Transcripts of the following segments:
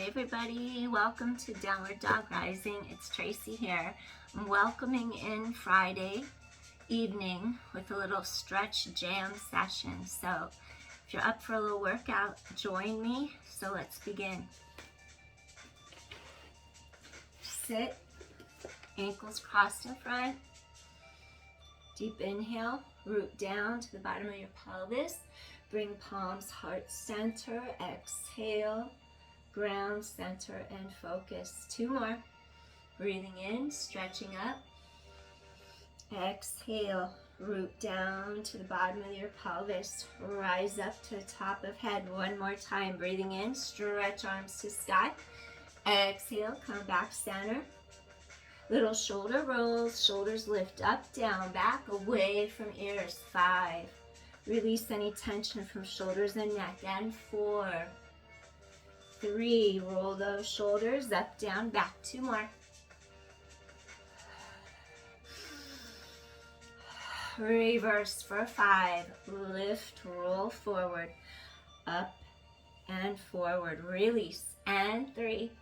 Hey everybody, welcome to Downward Dog Rising. It's Tracy here. I'm welcoming in Friday evening with a little stretch jam session. So if you're up for a little workout, join me. So let's begin. Sit, ankles crossed in front. Deep inhale, root down to the bottom of your pelvis. Bring palms heart center. Exhale. Ground, center, and focus. Two more. Breathing in, stretching up. Exhale, root down to the bottom of your pelvis. Rise up to the top of head. One more time. Breathing in, stretch arms to sky. Exhale, come back center. Little shoulder rolls. Shoulders lift up, down, back, away from ears. 5. Release any tension from shoulders and neck. And 4. 3, roll those shoulders up, down, back. 2 more. Reverse for 5. Lift, roll forward, up and forward. Release. And 3.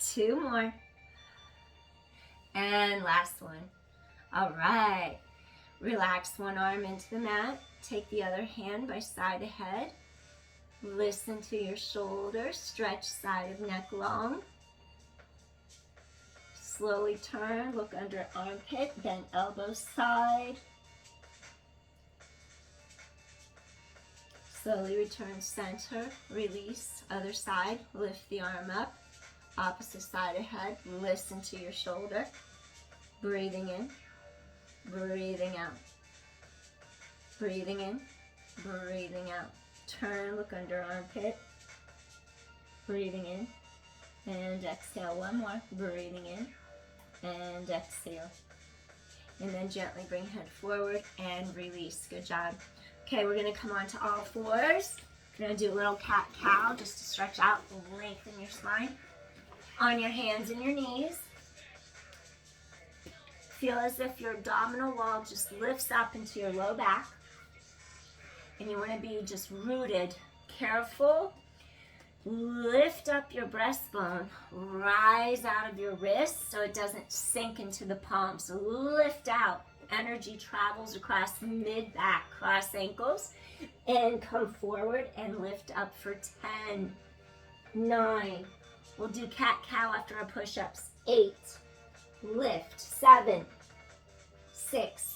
2 more. And last one. All right. Relax one arm into the mat. Take the other hand by side of head. Listen to your shoulders, stretch side of neck long. Slowly turn, look under armpit, bend elbow side. Slowly return center, release, other side, lift the arm up, opposite side of head, listen to your shoulder. Breathing in, breathing out. Breathing in, breathing out. Turn, look under armpit. Breathing in and exhale. One more. Breathing in and exhale. And then gently bring head forward and release. Good job. Okay, we're going to come on to all fours. We're going to do a little cat-cow just to stretch out and lengthen your spine. On your hands and your knees. Feel as if your abdominal wall just lifts up into your low back. And you want to be just rooted. Careful. Lift up your breastbone. Rise out of your wrist so it doesn't sink into the palms. So lift out. Energy travels across mid-back. Cross ankles. And come forward and lift up for 10. 9. We'll do cat-cow after our push-ups. 8. Lift. 7. 6.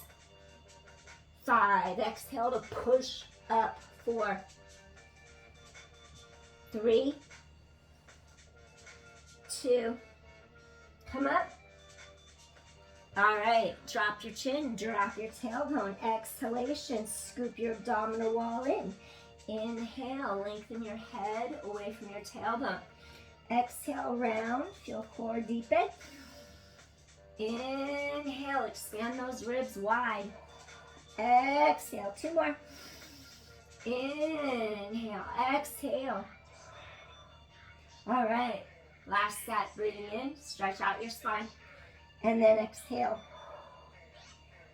5. Exhale to push up. 4. 3. 2. Come up. All right. Drop your chin. Drop your tailbone. Exhalation. Scoop your abdominal wall in. Inhale. Lengthen your head away from your tailbone. Exhale. Round. Feel core deepen. Inhale. Expand those ribs wide. Exhale. 2 more. Inhale. Exhale. All right. Last set. Breathing in. Stretch out your spine. And then exhale.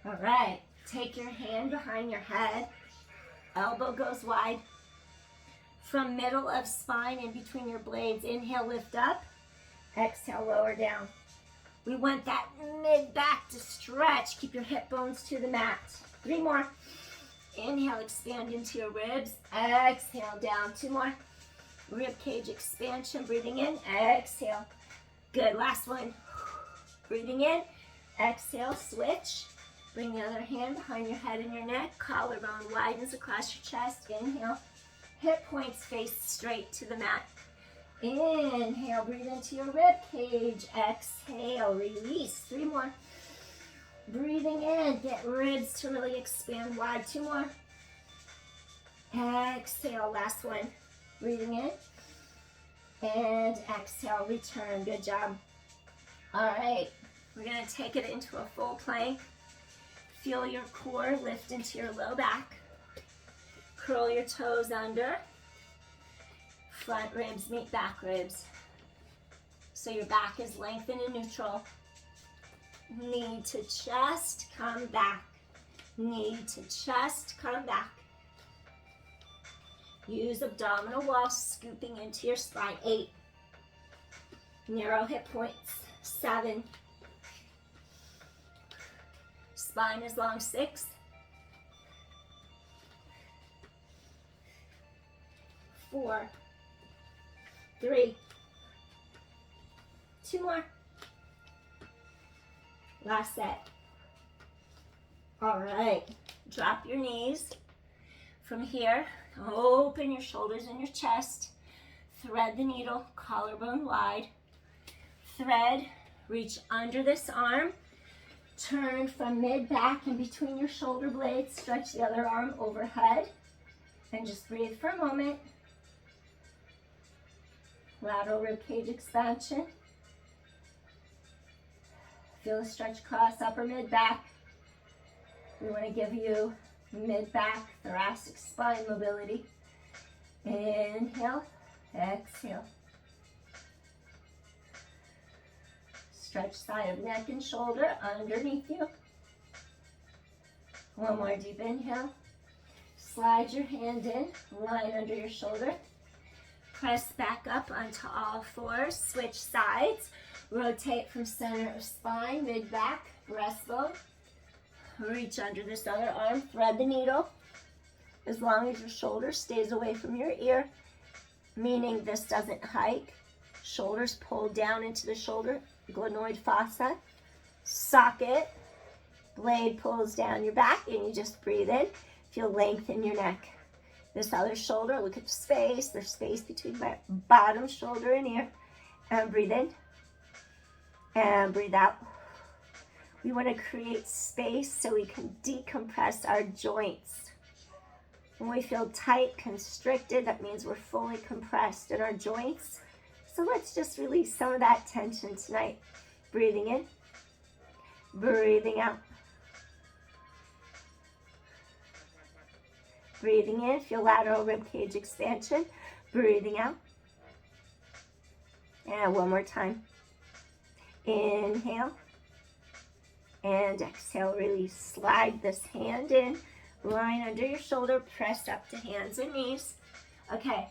All right. Take your hand behind your head. Elbow goes wide. From middle of spine in between your blades. Inhale. Lift up. Exhale. Lower down. We want that mid-back to stretch. Keep your hip bones to the mat. 3 more. Inhale, expand into your ribs. Exhale, down. 2 more. Rib cage expansion. Breathing in. Exhale. Good. Last one. Breathing in. Exhale, switch. Bring the other hand behind your head and your neck. Collarbone widens across your chest. Inhale. Hip points face straight to the mat. Inhale, breathe into your rib cage. Exhale, release. 3 more. Breathing in, get ribs to really expand wide. 2 more. Exhale, last one. Breathing in. And exhale, return. Good job. All right, we're going to take it into a full plank. Feel your core lift into your low back. Curl your toes under. Front ribs meet back ribs. So your back is lengthened and neutral. Knee to chest, come back. Knee to chest, come back. Use abdominal wall scooping into your spine. 8, Narrow hip points. 7. Spine is long. 6. 4. 3. 2 more. Last set. All right. Drop your knees. From here, open your shoulders and your chest. Thread the needle, collarbone wide. Thread, reach under this arm. Turn from mid-back and between your shoulder blades. Stretch the other arm overhead. And just breathe for a moment. Lateral rib cage expansion. Feel the stretch across upper mid-back. We want to give you mid-back, thoracic spine mobility. Inhale, exhale. Stretch side of neck and shoulder underneath you. One more deep inhale. Slide your hand in, line under your shoulder. Press back up onto all fours. Switch sides. Rotate from center of spine, mid-back, breastbone. Reach under this other arm. Thread the needle. As long as your shoulder stays away from your ear, meaning this doesn't hike. Shoulders pulled down into the shoulder glenoid fossa. Socket. Blade pulls down your back and you just breathe in. Feel length in your neck. This other shoulder, look at the space. There's space between my bottom shoulder and ear. And breathe in. And breathe out. We want to create space so we can decompress our joints. When we feel tight, constricted, that means we're fully compressed in our joints. So let's just release some of that tension tonight. Breathing in, breathing out. Breathing in, feel lateral rib cage expansion. Breathing out. And one more time. Inhale. And exhale, release. Slide this hand in. Line under your shoulder. Press up to hands and knees. Okay.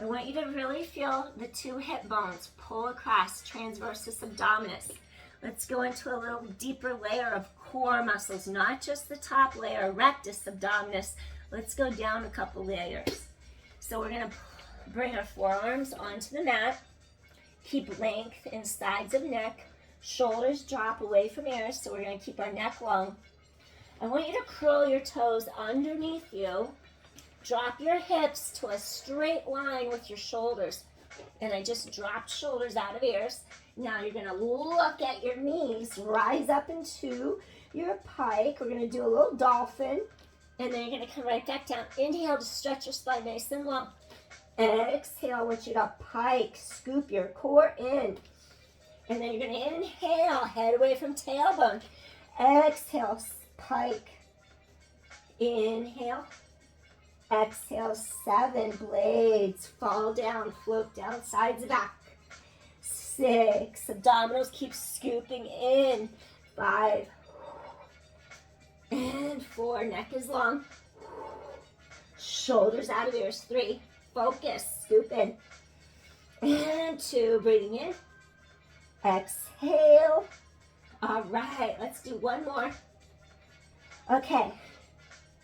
I want you to really feel the 2 hip bones pull across, transversus abdominis. Let's go into a little deeper layer of core muscles, not just the top layer, rectus abdominis. Let's go down a couple layers. So we're going to bring our forearms onto the mat. Keep length in sides of neck. Shoulders drop away from ears, so we're going to keep our neck long. I want you to curl your toes underneath you. Drop your hips to a straight line with your shoulders. And I just dropped shoulders out of ears. Now you're going to look at your knees, rise up into your pike. We're going to do a little dolphin. And then you're going to come right back down. Inhale to stretch your spine nice and long. Exhale, I want you to pike, scoop your core in. And then you're going to inhale, head away from tailbone. Exhale, pike. Inhale. Exhale, 7 blades. Fall down, float down, sides of back. 6, abdominals keep scooping in. 5. And 4, neck is long. Shoulders out of ears. 3, focus, scoop in. And 2, breathing in. Exhale. All right, let's do one more. Okay,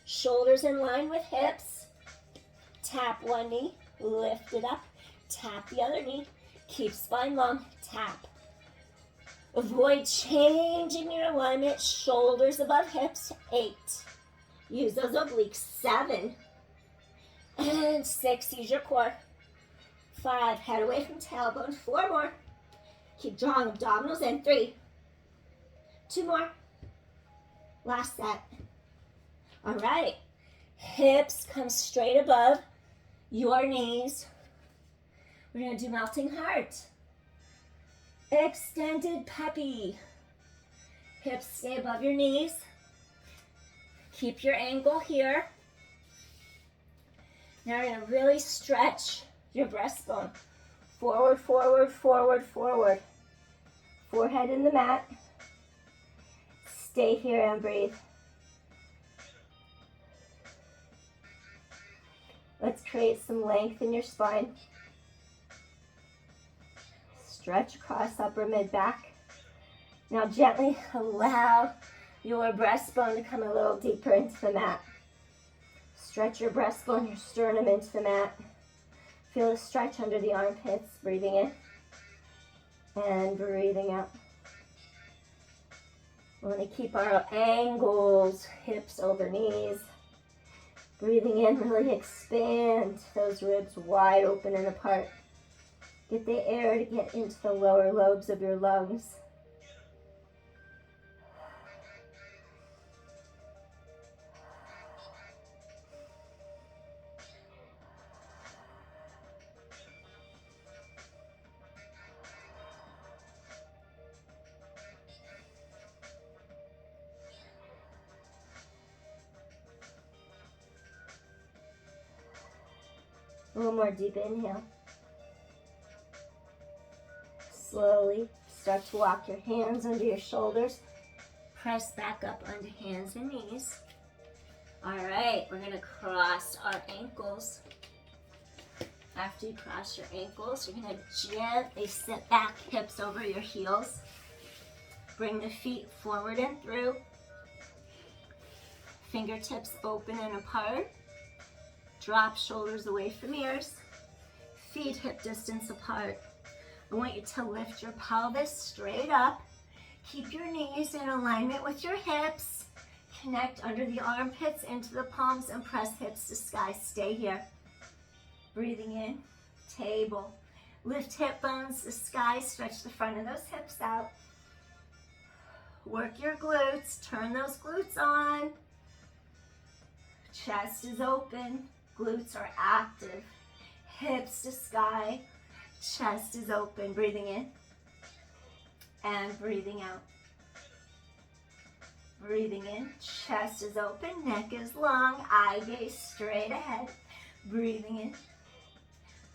shoulders in line with hips. Tap one knee, lift it up. Tap the other knee. Keep spine long, tap. Avoid changing your alignment. Shoulders above hips. 8. Use those obliques. 7. And 6, use your core. 5, head away from tailbone. 4 more. Keep drawing abdominals in. 3. 2 more. Last set. All right. Hips come straight above your knees. We're going to do melting heart. Extended puppy. Hips stay above your knees. Keep your angle here. Now we're going to really stretch your breastbone. Forward, forward, forward, forward. Forehead in the mat. Stay here and breathe. Let's create some length in your spine. Stretch across upper mid-back. Now gently allow your breastbone to come a little deeper into the mat. Stretch your breastbone, your sternum into the mat. Feel the stretch under the armpits, breathing in and breathing out. We want to keep our angles, hips over knees. Breathing in, really expand those ribs wide open and apart. Get the air to get into the lower lobes of your lungs. A little more deep inhale. Slowly start to walk your hands under your shoulders. Press back up onto hands and knees. All right, we're going to cross our ankles. After you cross your ankles, you're going to gently sit back, hips over your heels. Bring the feet forward and through. Fingertips open and apart. Drop shoulders away from ears. Feet hip distance apart. I want you to lift your pelvis straight up. Keep your knees in alignment with your hips. Connect under the armpits into the palms and press hips to sky. Stay here. Breathing in, table. Lift hip bones to sky. Stretch the front of those hips out. Work your glutes. Turn those glutes on. Chest is open. Glutes are active. Hips to sky. Chest is open. Breathing in and breathing out. Breathing in. Chest is open. Neck is long. Eye gaze straight ahead. Breathing in.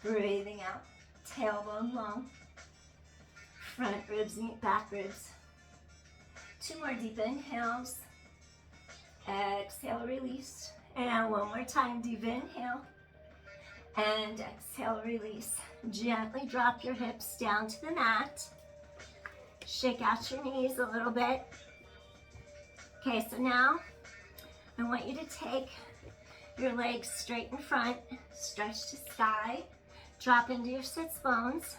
Breathing out. Tailbone long. Front ribs meet back ribs. 2 more deep inhales. Exhale, release. And one more time, deep inhale. And exhale, release. Gently drop your hips down to the mat. Shake out your knees a little bit. Okay, so now I want you to take your legs straight in front, stretch to sky, drop into your sits bones,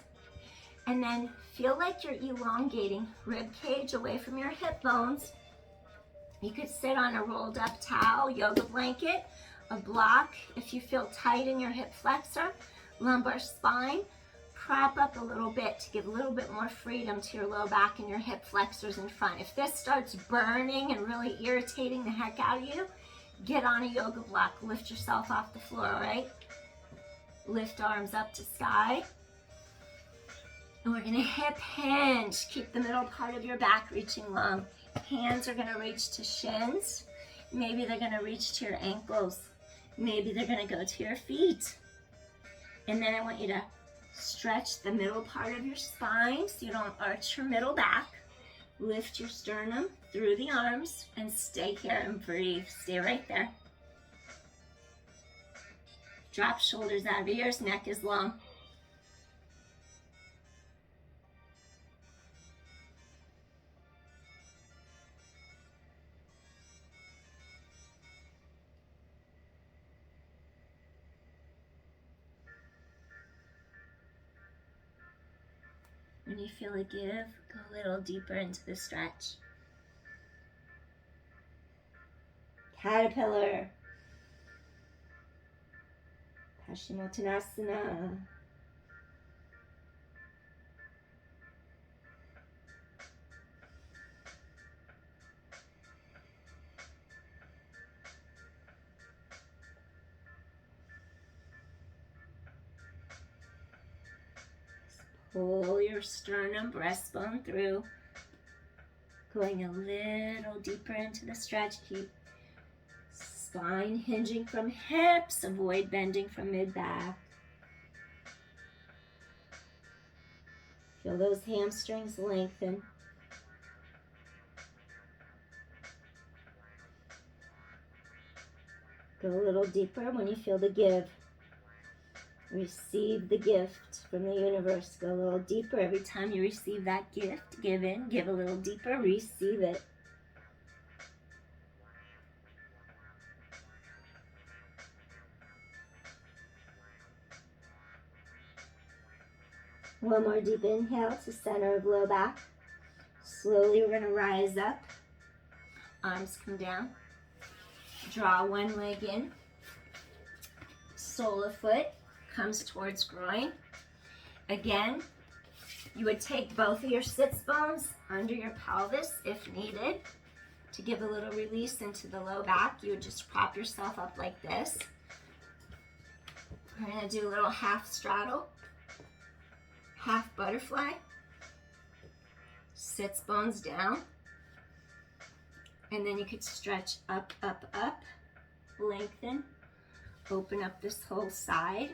and then feel like you're elongating rib cage away from your hip bones. You could sit on a rolled up towel, yoga blanket, a block. If you feel tight in your hip flexor, lumbar spine, prop up a little bit to give a little bit more freedom to your low back and your hip flexors in front. If this starts burning and really irritating the heck out of you, get on a yoga block. Lift yourself off the floor, all right? Lift arms up to sky. And we're gonna hip hinge. Keep the middle part of your back reaching long. Hands are gonna reach to shins. Maybe they're gonna reach to your ankles. Maybe they're gonna go to your feet. And then I want you to stretch the middle part of your spine so you don't arch your middle back. Lift your sternum through the arms and stay here and breathe. Stay right there. Drop shoulders out of ears, neck is long. When you feel a give, go a little deeper into the stretch. Caterpillar. Paschimottanasana. Pull your sternum, breastbone through. Going a little deeper into the stretch. Keep spine hinging from hips. Avoid bending from mid-back. Feel those hamstrings lengthen. Go a little deeper when you feel the give. Receive the gift from the universe. Go a little deeper. Every time you receive that gift, give in, give a little deeper, receive it. One more deep inhale to center of low back. Slowly we're going to rise up. Arms come down. Draw one leg in. Sole of foot comes towards groin. Again, you would take both of your sits bones under your pelvis if needed. To give a little release into the low back, you would just prop yourself up like this. We're going to do a little half straddle. Half butterfly, sits bones down, and then you could stretch up, up, up, lengthen, open up this whole side.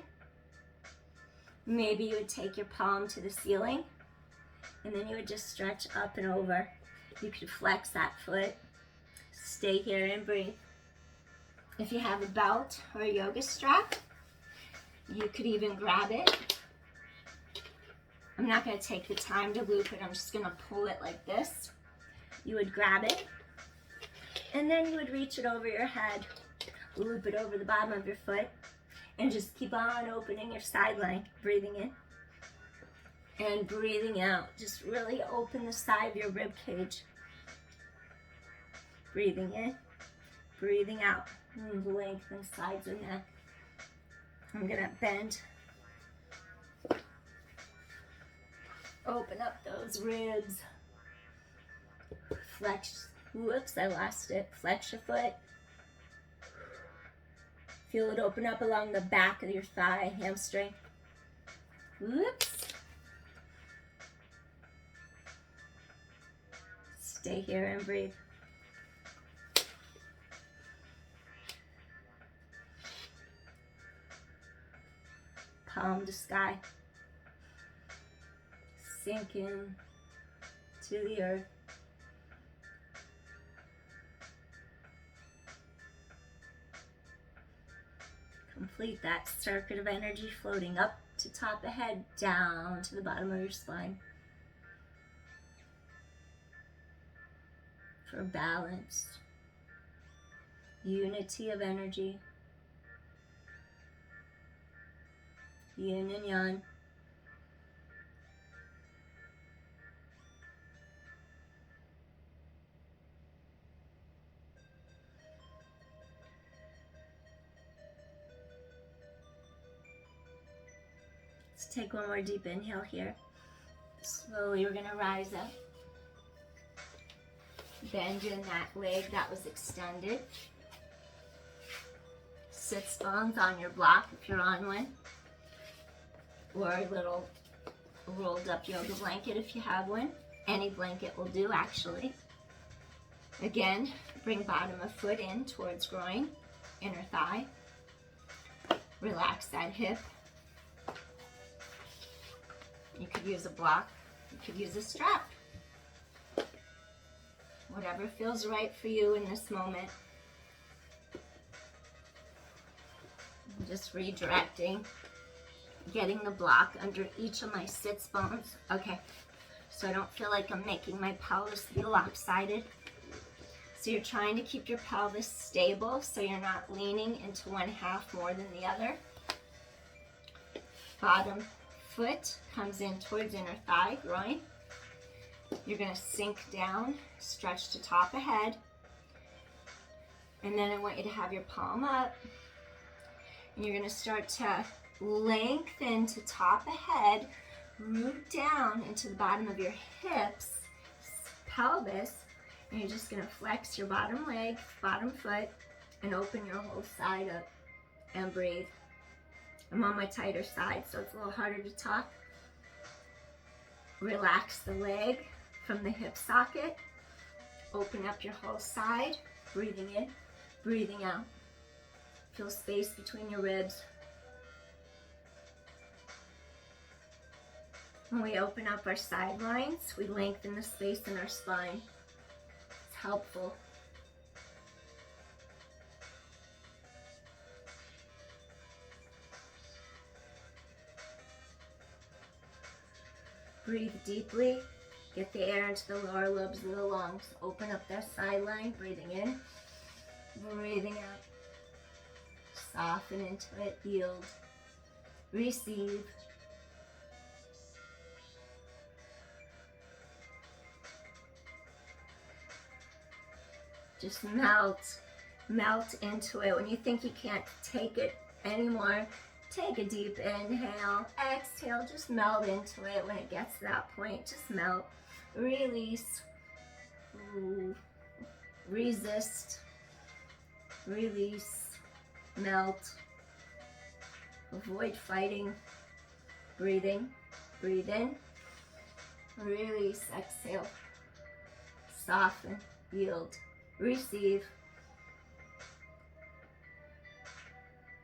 Maybe you would take your palm to the ceiling, and then you would just stretch up and over. You could flex that foot, stay here and breathe. If you have a belt or a yoga strap, you could even grab it. I'm not going to take the time to loop it. I'm just going to pull it like this. You would grab it, and then you would reach it over your head, loop it over the bottom of your foot, and just keep on opening your sideline. Breathing in and breathing out. Just really open the side of your rib cage. Breathing in, breathing out, and lengthen sides of neck. I'm going to bend. Open up those ribs. Flex. Whoops, I lost it. Flex your foot. Feel it open up along the back of your thigh, hamstring. Whoops. Stay here and breathe. Palm to sky. Sink in to the earth. Complete that circuit of energy floating up to top of head, down to the bottom of your spine. For balance, unity of energy, yin and yang. Let's take one more deep inhale here. Slowly we're going to rise up. Bend in that leg that was extended. Sits bones on your block if you're on one. Or a little rolled up yoga blanket if you have one. Any blanket will do actually. Again, bring bottom of foot in towards groin, inner thigh. Relax that hip. You could use a block, you could use a strap. Whatever feels right for you in this moment. I'm just redirecting, getting the block under each of my sits bones. Okay, so I don't feel like I'm making my pelvis be lopsided. So you're trying to keep your pelvis stable so you're not leaning into one half more than the other. Bottom foot comes in towards inner thigh, groin. You're going to sink down, stretch to top of head. And then I want you to have your palm up. And you're going to start to lengthen to top of head, root down into the bottom of your hips, pelvis. And you're just going to flex your bottom leg, bottom foot, and open your whole side up and breathe. I'm on my tighter side, so it's a little harder to talk. Relax the leg from the hip socket. Open up your whole side. Breathing in, breathing out. Feel space between your ribs. When we open up our sidelines, we lengthen the space in our spine. It's helpful. Breathe deeply. Get the air into the lower lobes of the lungs. Open up that sideline. Breathing in. Breathing out. Soften into it. Yield. Receive. Just melt. Melt into it. When you think you can't take it anymore, take a deep inhale. Exhale. Just melt into it. When it gets to that point, just melt. Release. Ooh. Resist. Release. Melt. Avoid fighting. Breathing. Breathe in. Release. Exhale. Soften. Yield. Receive.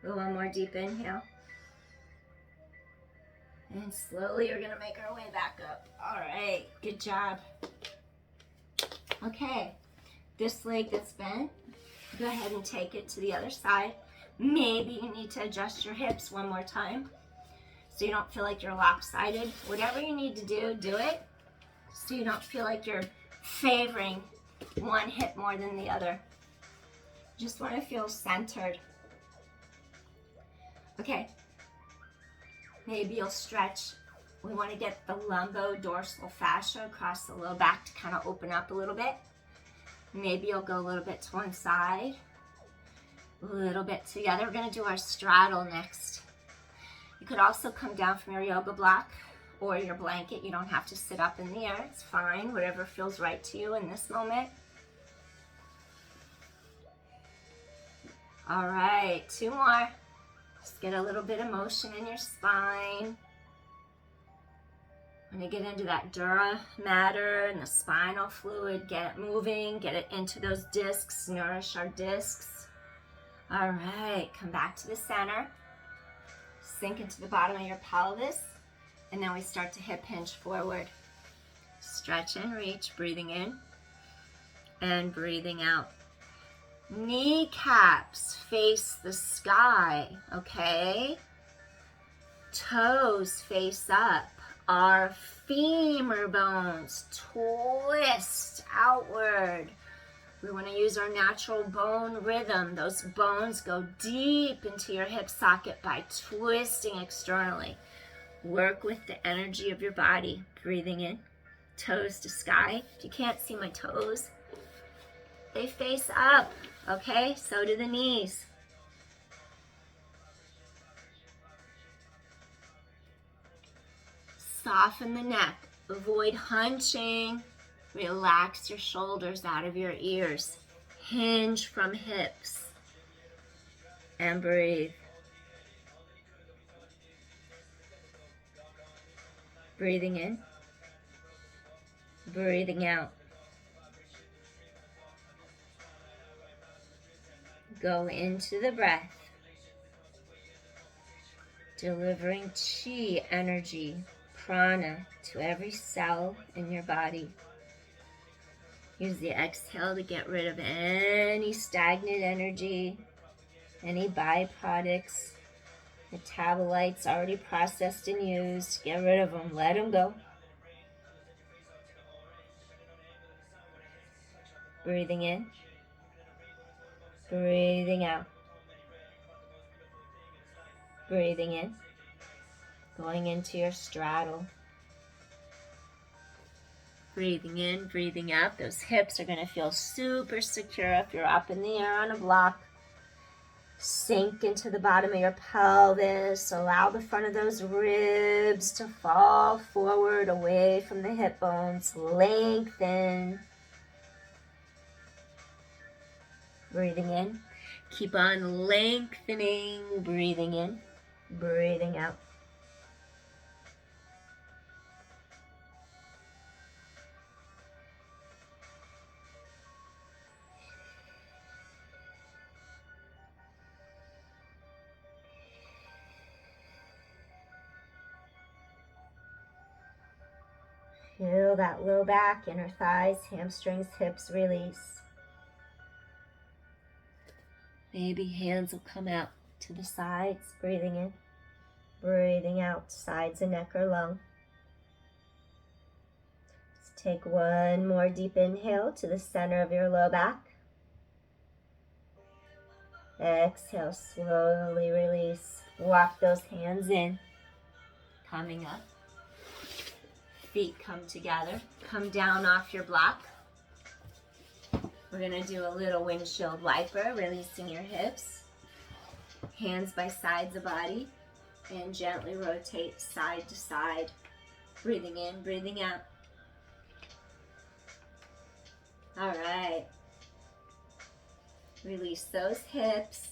One more deep inhale. And slowly we're going to make our way back up. All right, good job. Okay, this leg that's bent, go ahead and take it to the other side. Maybe you need to adjust your hips one more time so you don't feel like you're lopsided. Whatever you need to do, do it so you don't feel like you're favoring one hip more than the other. Just want to feel centered. Okay, maybe you'll stretch. We want to get the lumbo-dorsal fascia across the low back to kind of open up a little bit. Maybe you'll go a little bit to one side, a little bit to the other. We're going to do our straddle next. You could also come down from your yoga block or your blanket. You don't have to sit up in the air. It's fine, whatever feels right to you in this moment. All right, 2 more. Just get a little bit of motion in your spine. When you get into that dura mater and the spinal fluid, get it moving, get it into those discs, nourish our discs. All right, come back to the center. Sink into the bottom of your pelvis, and then we start to hip hinge forward. Stretch and reach, breathing in and breathing out. Kneecaps face the sky, okay? Toes face up. Our femur bones twist outward. We want to use our natural bone rhythm. Those bones go deep into your hip socket by twisting externally. Work with the energy of your body. Breathing in, toes to sky. If you can't see my toes, they face up, okay? So do the knees. Soften the neck. Avoid hunching. Relax your shoulders out of your ears. Hinge from hips. And breathe. Breathing in. Breathing out. Go into the breath. Delivering chi energy, prana, to every cell in your body. Use the exhale to get rid of any stagnant energy, any byproducts, metabolites already processed and used. Get rid of them. Let them go. Breathing in. Breathing out. Breathing in. Going into your straddle. Breathing in, breathing out. Those hips are going to feel super secure if you're up in the air on a block. Sink into the bottom of your pelvis. Allow the front of those ribs to fall forward away from the hip bones. Lengthen. Breathing in. Keep on lengthening. Breathing in. Breathing out. Feel that low back, inner thighs, hamstrings, hips release. Maybe hands will come out to the sides, breathing in, breathing out, sides of neck or lung. Take one more deep inhale to the center of your low back. Exhale, slowly release. Walk those hands in. Coming up. Feet come together. Come down off your block. We're going to do a little windshield wiper, releasing your hips. Hands by sides of body. And gently rotate side to side. Breathing in, breathing out. All right. Release those hips.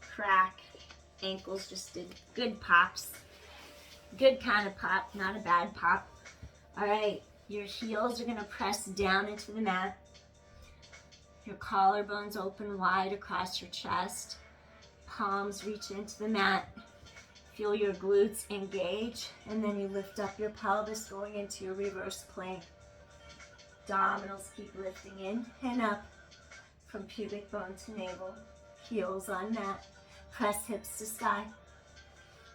Crack. Ankles just did good pops. Good kind of pop, not a bad pop. All right. Your heels are going to press down into the mat. Your collarbones open wide across your chest. Palms reach into the mat. Feel your glutes engage. And then you lift up your pelvis going into your reverse plank. Abdominals keep lifting in and up from pubic bone to navel. Heels on mat. Press hips to sky.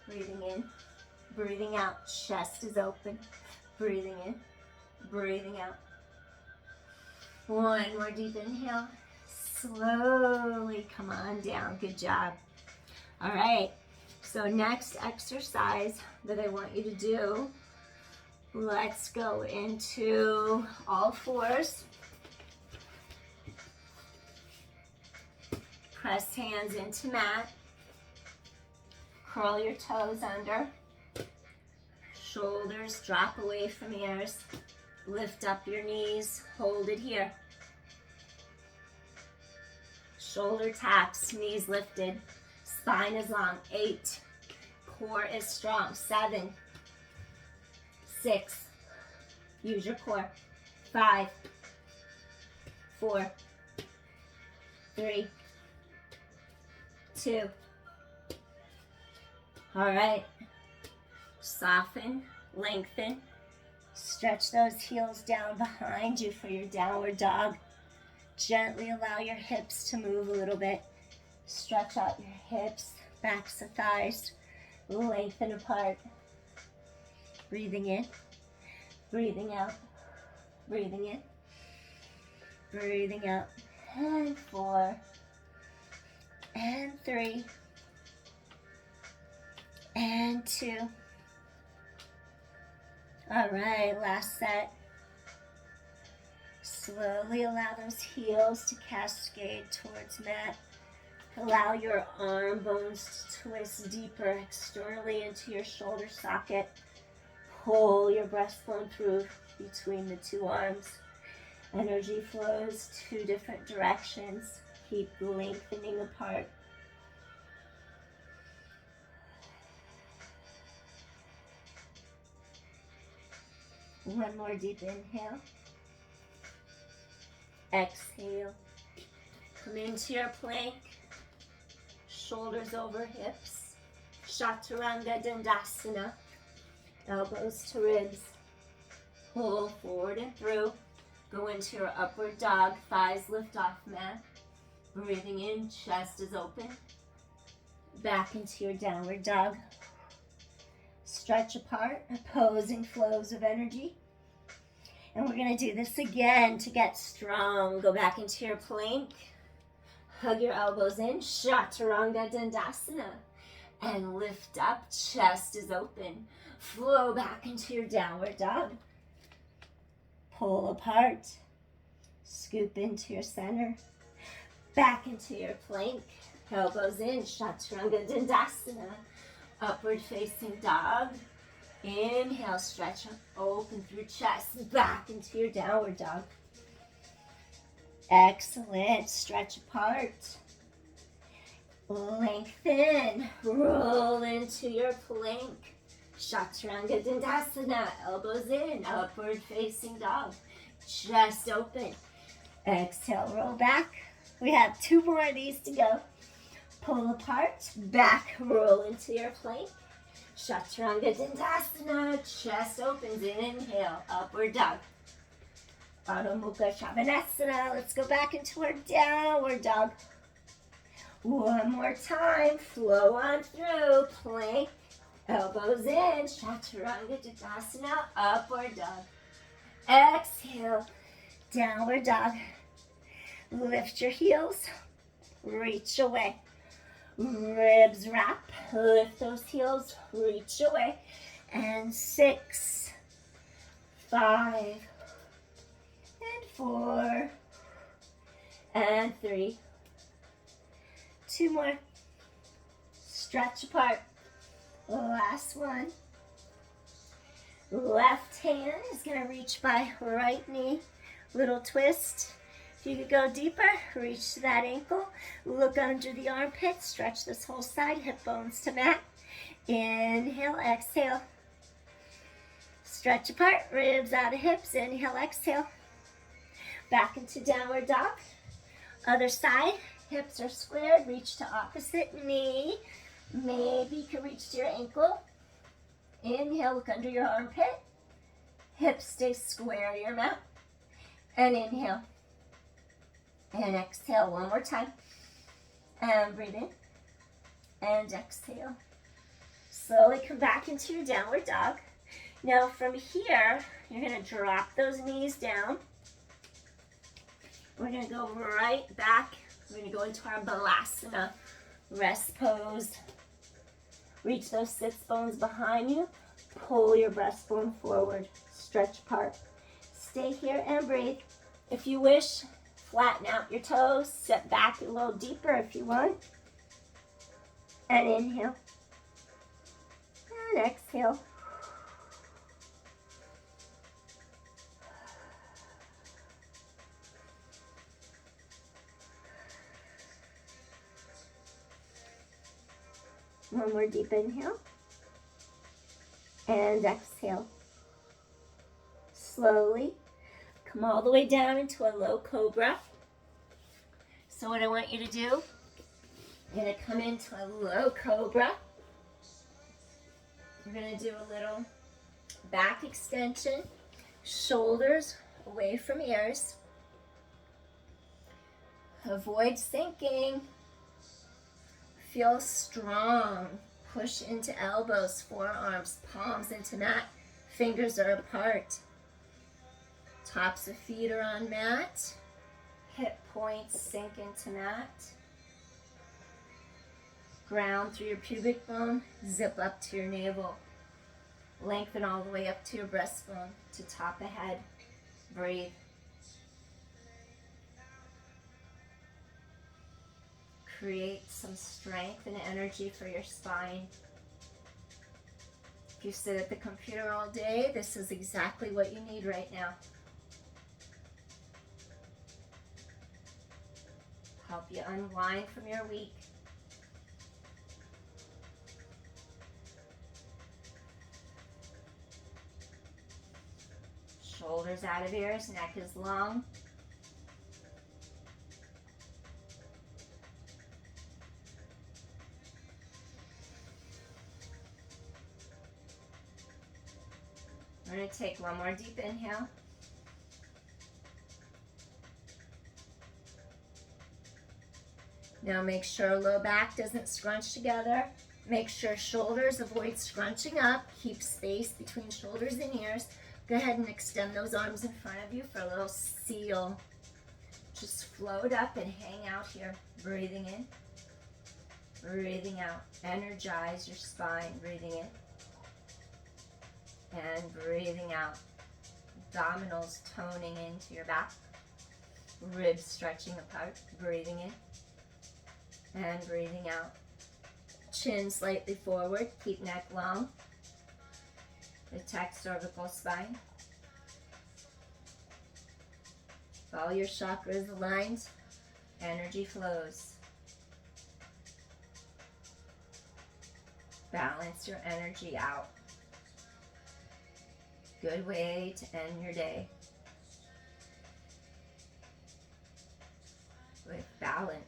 Breathing in, breathing out. Chest is open. Breathing in, breathing out. One more deep inhale. Slowly come on down. Good job. All right. So next exercise that I want you to do, let's go into all fours. Press hands into mat. Curl your toes under. Shoulders drop away from ears. Lift up your knees. Hold it here. Shoulder taps, knees lifted. Spine is long. 8. Core is strong. 7. 6. Use your core. 5. 4. 3. 2. All right. Soften, lengthen. Stretch those heels down behind you for your downward dog. Gently allow your hips to move a little bit. Stretch out your hips, backs of thighs. Lengthen apart. Breathing in, breathing out, breathing in, breathing out. And 4, and 3, and 2. All right, last set. Slowly allow those heels to cascade towards mat. Allow your arm bones to twist deeper externally into your shoulder socket. Pull your breastbone through between the two arms. Energy flows 2 different directions. Keep lengthening apart. One more deep inhale. Exhale. Come into your plank. Shoulders over hips. Chaturanga Dandasana. Elbows to ribs. Pull forward and through. Go into your upward dog. Thighs lift off mat. Breathing in, chest is open. Back into your downward dog. Stretch apart, opposing flows of energy. And we're going to do this again to get strong. Go back into your plank. Hug your elbows in. Chaturanga Dandasana. And lift up. Chest is open. Flow back into your downward dog. Pull apart. Scoop into your center. Back into your plank. Elbows in. Chaturanga Dandasana. Upward facing dog. Inhale, stretch up, open through chest, back into your downward dog. Excellent. Stretch apart. Lengthen. Roll into your plank. Chaturanga Dandasana. Elbows in. Upward facing dog. Chest open. Exhale, roll back. We have 2 more of these to go. Pull apart. Back. Roll into your plank. Chaturanga Dandasana. Chest opens. Inhale. Upward dog. Adho Mukha Svanasana. Let's go back into our downward dog. One more time. Flow on through. Plank. Elbows in, Chaturanga Dandasana, upward dog. Exhale, downward dog. Lift your heels, reach away. Ribs wrap, lift those heels, reach away. And 6, 5, and 4, and 3. 2 more. Stretch apart. Last one. Left hand is going to reach by right knee. Little twist. If you could go deeper, reach to that ankle. Look under the armpit. Stretch this whole side, hip bones to mat. Inhale, exhale. Stretch apart, ribs out of hips. Inhale, exhale. Back into downward dog. Other side, hips are squared. Reach to opposite knee. Maybe you can reach to your ankle. Inhale, look under your armpit. Hips stay square to your mat. And inhale. And exhale one more time. And breathe in. And exhale. Slowly come back into your downward dog. Now from here, you're going to drop those knees down. We're going to go right back. We're going to go into our Balasana rest pose. Reach those sits bones behind you. Pull your breastbone forward. Stretch apart. Stay here and breathe. If you wish, flatten out your toes. Step back a little deeper if you want. And inhale. And exhale. One more deep inhale. And exhale. Slowly come all the way down into a low cobra. So what I want you to do, you're going to come into a low cobra. You're going to do a little back extension, shoulders away from ears. Avoid sinking. Feel strong. Push into elbows, forearms, palms into mat. Fingers are apart. Tops of feet are on mat. Hip points sink into mat. Ground through your pubic bone. Zip up to your navel. Lengthen all the way up to your breastbone to top of head. Breathe. Create some strength and energy for your spine. If you sit at the computer all day, this is exactly what you need right now. Help you unwind from your week. Shoulders out of ears, neck is long. We're going to take one more deep inhale. Now make sure low back doesn't scrunch together. Make sure shoulders avoid scrunching up. Keep space between shoulders and ears. Go ahead and extend those arms in front of you for a little seal. Just float up and hang out here. Breathing in, breathing out. Energize your spine. Breathing in and breathing out. Abdominals toning into your back. Ribs stretching apart. Breathing in and breathing out. Chin slightly forward. Keep neck long. Protect cervical spine. All your chakras aligned. Energy flows. Balance your energy out. Good way to end your day. With balance.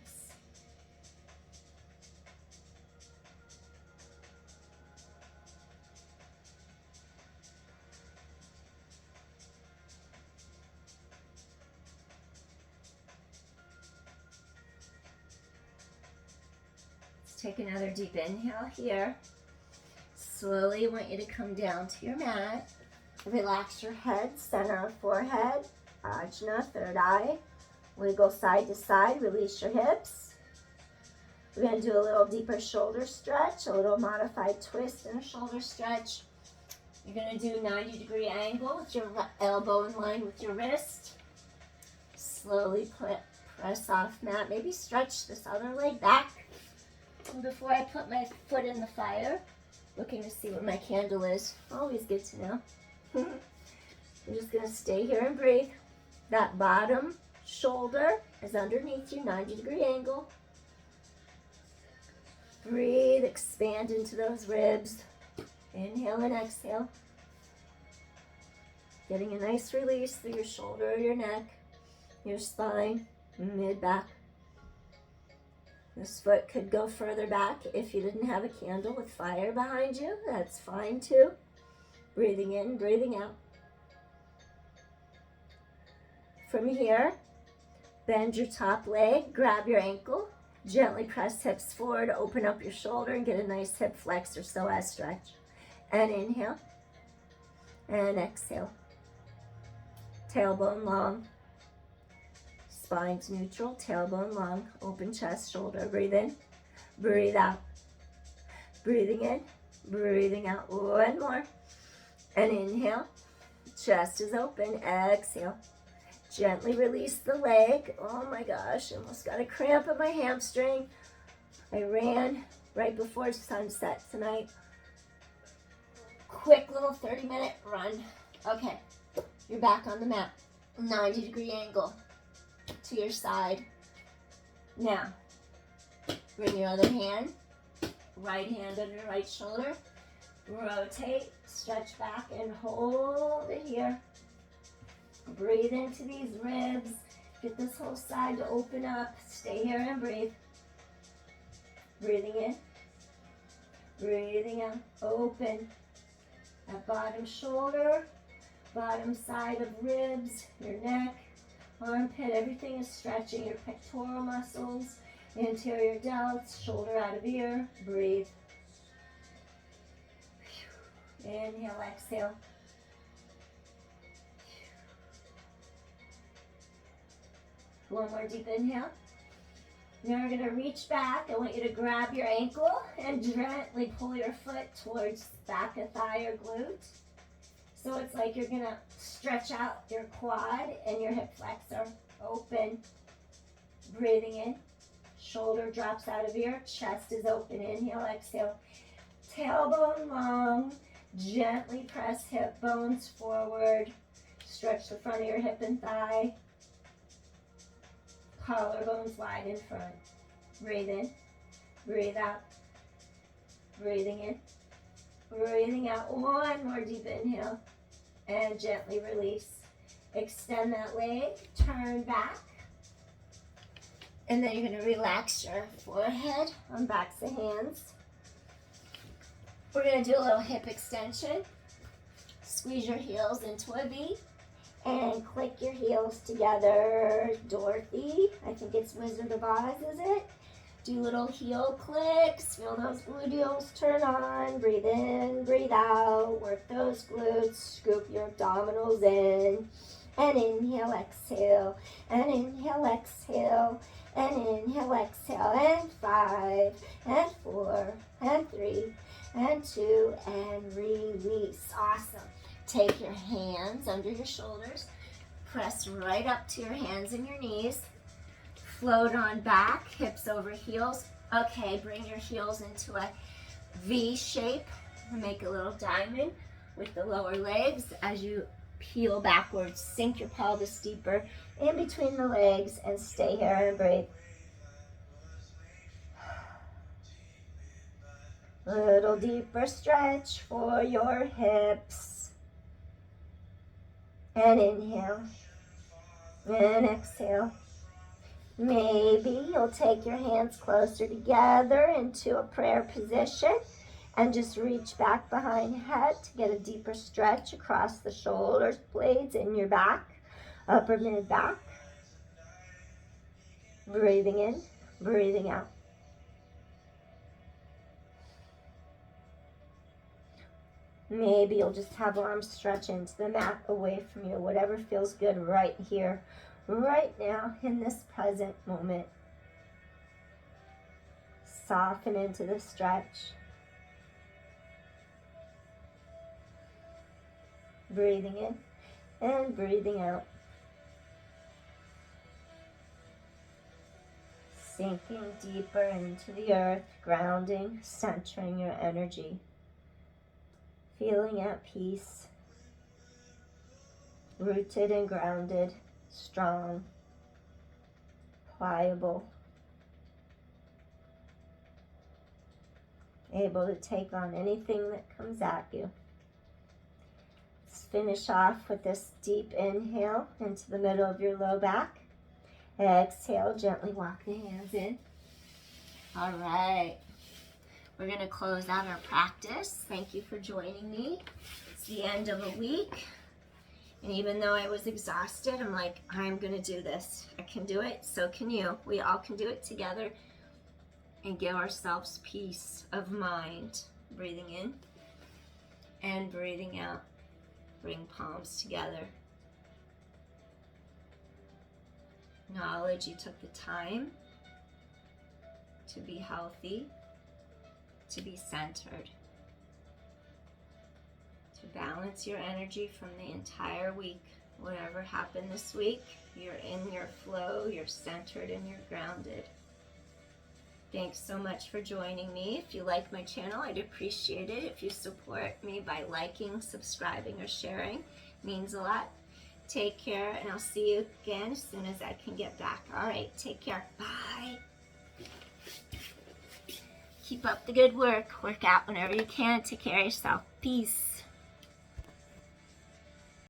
Let's take another deep inhale here. Slowly, I want you to come down to your mat. Relax your head, center of forehead, ajna, third eye. Wiggle side to side, release your hips. We're going to do a little deeper shoulder stretch, a little modified twist and a shoulder stretch. You're going to do 90-degree angle with your elbow in line with your wrist. Slowly press off mat. Maybe stretch this other leg back. And before I put my foot in the fire, looking to see what my candle is. Always good to know. I'm just going to stay here and breathe. That bottom shoulder is underneath you, 90-degree angle. Breathe, expand into those ribs. Inhale and exhale. Getting a nice release through your shoulder, your neck, your spine, mid-back. This foot could go further back if you didn't have a candle with fire behind you. That's fine too. Breathing in, breathing out. From here, bend your top leg, grab your ankle, gently press hips forward, open up your shoulder and get a nice hip flex or psoas stretch. And inhale and exhale. Tailbone long. Spine's neutral, tailbone long, open chest, shoulder. Breathe in, breathe out. Breathing in, breathing out. One more. And inhale, chest is open, exhale. Gently release the leg. Oh my gosh, almost got a cramp in my hamstring. I ran right before sunset tonight. Quick little 30-minute run. Okay, you're back on the mat. 90-degree angle to your side. Now, bring your other hand, right hand under your right shoulder. Rotate, stretch back, and hold it here. Breathe into these ribs. Get this whole side to open up. Stay here and breathe. Breathing in. Breathing out. Open. That bottom shoulder, bottom side of ribs, your neck, armpit, everything is stretching. Your pectoral muscles, interior delts, shoulder out of ear. Breathe. Inhale, exhale. One more deep inhale. Now we're going to reach back. I want you to grab your ankle and gently pull your foot towards back of thigh or glute. So it's like you're going to stretch out your quad and your hip flexor. Open. Breathing in. Shoulder drops out of ear. Chest is open. Inhale, exhale. Tailbone long. Gently press hip bones forward. Stretch the front of your hip and thigh. Collarbones wide in front. Breathe in. Breathe out. Breathing in. Breathing out. One more deep inhale. And gently release. Extend that leg. Turn back. And then you're going to relax your forehead on backs of hands. We're going to do a little hip extension. Squeeze your heels into a V. And click your heels together. Dorothy, I think it's Wizard of Oz, is it? Do little heel clicks. Feel those gluteals turn on. Breathe in, breathe out. Work those glutes. Scoop your abdominals in. And inhale, exhale. And inhale, exhale. And inhale, exhale. And 5, and 4, and 3, and 2, and release. Awesome. Take your hands under your shoulders. Press right up to your hands and your knees. Float on back, hips over heels. Okay, bring your heels into a V shape. Make a little diamond with the lower legs as you peel backwards. Sink your pelvis deeper in between the legs and stay here and breathe. Little deeper stretch for your hips. And inhale. And exhale. Maybe you'll take your hands closer together into a prayer position and just reach back behind head to get a deeper stretch across the shoulders, blades in your back, upper mid back. Breathing in, breathing out. Maybe you'll just have arms stretch into the mat away from you. Whatever feels good right here, right now, in this present moment. Soften into the stretch. Breathing in and breathing out. Sinking deeper into the earth, grounding, centering your energy. Feeling at peace, rooted and grounded, strong, pliable, able to take on anything that comes at you. Let's finish off with this deep inhale into the middle of your low back. Exhale, gently walk the hands in. All right. We're going to close out our practice. Thank you for joining me. It's the end of a week. And even though I was exhausted, I'm like, I'm going to do this. I can do it. So can you. We all can do it together and give ourselves peace of mind. Breathing in and breathing out. Bring palms together. Acknowledge you took the time to be healthy, to be centered, to balance your energy from the entire week. Whatever happened this week, you're in your flow, you're centered, and you're grounded. Thanks so much for joining me. If you like my channel, I'd appreciate it if you support me by liking, subscribing, or sharing. It means a lot. Take care, and I'll see you again as soon as I can get back. All right, take care. Bye. Keep up the good work. Work out whenever you can. Take care of yourself. Peace.